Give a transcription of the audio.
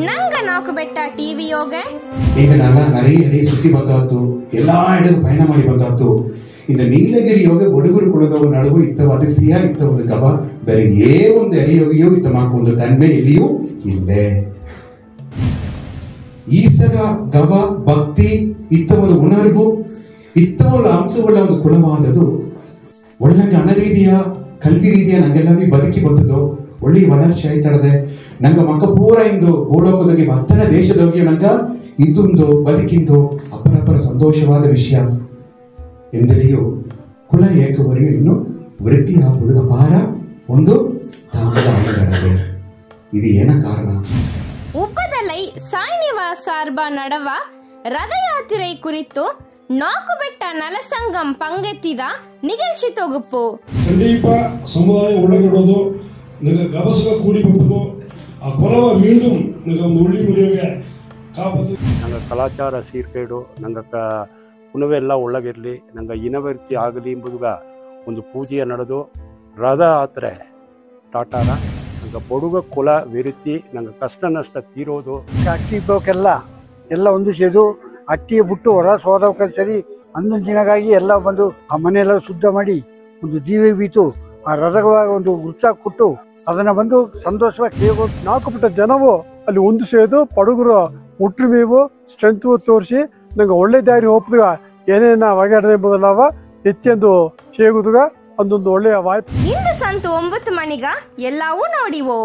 ನಂಗ ನಾಲ್ಕು ಬೆಟ್ಟ ಟಿವಿ ಯೋಗ ಈಗ ನಾಗ நிறைய ಅಡಿ ಸುತ್ತಿ ಬಂದಾತು ಎಲ್ಲಾ ಇಡದು ಪಯಣ ಮಾಡಿ ಬಂದಾತು இந்த நீலகிரி யோக ஒடுகுರು ಕುಳದವ ನಡುವೆ ಇತ್ತವ ಅತಿಸಿಯ ಇತ್ತ ಒಂದು ಗಬ ಬೇರೆ ಒಂದು ಅಡಿ ಯೋಗಿಯೋ ಇತ್ತ ಮಾಕು ಒಂದು ತನ್ಮೆ ಎಲ್ಲಿಯೂ ಇಲ್ಲೇ ಈಸಗ ಗಬ ಭಕ್ತಿ ಇತ್ತ ಒಂದು ಉಣರ್ವು ಇತ್ತ ಒಂದು ಅಂಶಗಳ ಒಂದು ಕುಳವಾದದು ಒಳ್ಳೆಗೆ ಅನರೀತಿಯ ಕಲ್ವಿ ರೀತಿಯ ನಂಗೆಲ್ಲ ಬದುಕಿ ಬಂದದ್ದು ಒಳ್ಳೆ ವಲರ್ಶೆ ಆಯ್ತಡದೆ ನಂಗ ಮಕ್ಕ ಪೂರ ಇಂದು ಗೋಳೋಕದೋಗಿ ಮತ್ತನ ದೇಶದೋಗಿ ನಂಗ ಇದೊಂದು ಬದುಕಿಂದು ಅಪರಪರ ಸಂತೋಷವಾದ ವಿಷಯ ಎಂದೆಯೂ ಕುಲ ಏಕವರೆಗೂ ಇನ್ನು ವೃತ್ತಿ ಹಾಕುವುದು ಅಪಾರ ಒಂದು ತಾಮದ ಆಯ್ತಡದೆ ಇದು ಏನ ಕಾರಣ ಉಪ್ಪದಲೈ ಸಾಯ್ನಿವಾಸ ಸಾರ್ಬ ನಡವ ರಥಯಾತ್ರೆ ಕುರಿತು ನಾಲ್ಕು ಬೆಟ್ಟ ನಲಸಂಗಂ ಪಂಗೆತ್ತಿದ ನಿಗಲ್ಚಿ ತೊಗುಪ್ಪು ಖಂಡೀಪ ಸಮುದಾಯ ಒಳಗಿಡೋದು ನಂಗೆ ಗಬಸುಗ ಕೂಡಿ ಬಪ್ಪದು ಆ ಕೊಲವ ಮೀண்டும் ನಂಗೆ ಒಂದು ಉಳ್ಳಿ ಮುರಿಯೋಗೆ ಕಾಪತ್ತು ನಂಗೆ ಕಲಾಚಾರ ಸೀರ್ಕೇಡು ನಂಗೆ ಕುಣವೆಲ್ಲ ಒಳಗಿರಲಿ ನಂಗೆ ಇನವರ್ತಿ ಆಗಲಿ ಎಂಬುದುಗ ಒಂದು ಪೂಜೆಯ ನಡೆದು ರಥ ಯಾತ್ರೆ ಸ್ಟಾರ್ಟ್ ಆದ ನಂಗೆ ಬಡುಗ ಕುಲ ವಿರುತ್ತಿ ನಂಗೆ ಕಷ್ಟ ನಷ್ಟ ತೀರೋದು ಅಕ್ಕಿ ಇದ್ದವಕ್ಕೆಲ್ಲ ಎಲ್ಲ ಒಂದು ಸೇದು ಅಟ್ಟಿಯ ಬಿಟ್ಟು ಹೊರ ಸೋದವಕ್ಕೆ ಸರಿ ಅಂದಿನ ದಿನಗಾಗಿ ಎಲ್ಲ ಬಂದು ಆ ಮನೆಯೆಲ್ಲ ಶುದ್ಧ ಮಾಡಿ ಒಂದು ದೀವೆ ಬೀತು ಆ ರಥವಾಗ ಒಂದು ವೃತ್ತ ಕೊಟ್ಟು ಅದನ್ನ ಬಂದು ಸಂತೋಷವಾಗಿ ಕೇಳ್ಬೋದು. ನಾಲ್ಕು ಪುಟ್ಟ ಜನವು ಅಲ್ಲಿ ಒಂದು ಸೇದು ಪಡುಗರು ಒಟ್ಟುಮೇವು ಸ್ಟ್ರೆಂತ್ ತೋರಿಸಿ ನಂಗೆ ಒಳ್ಳೆ ದಾರಿ ಹೋಗ್ತದ ಏನೇನ ಒಗ್ಯಾಡದೆ ಎಂಬುದಲ್ಲವ ಎತ್ತೆಂದು ಹೇಗುದುಗ ಒಂದೊಂದು ಒಳ್ಳೆಯ ವಾಯ್ಪು ಇಂದು ಸಂತು 9 ಮಣಿಗ ಎಲ್ಲವೂ ನೋಡಿವೋ.